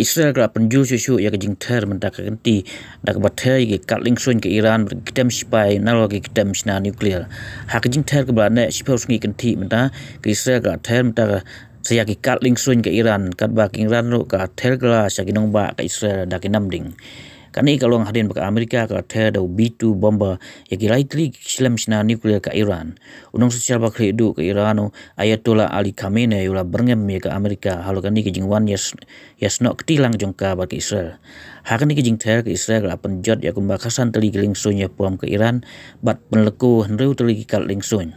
ke Israel ke penjul susu ya ke jing ter mentak kenti dak batai ke katling sun ke Iran kitam spy nalo ke kitam sna nuklear ha ke jing ter ke blane sipau sungi kenti menta ke Israel ke ter menta saya ki katling sun ke Iran kat ba ke Iran ro ka ter gla sa ki nong ba ke Israel dak namding kani kalau hadin baka Amerika ka ter do B2 bomber ya ki lightly Islam sna nuklear ka Iran unong sosial ba kredu ke Irano Ayatollah Ali Khamenei ula berngem ya ka Amerika halu kani ke jing wan yes no ketilang jongka ba ke Israel ha kani ke jing ter ke Israel la penjot ya kumba khasan teli geling sun ya pom ke Iran bat penleku hendeu teli kat ling sun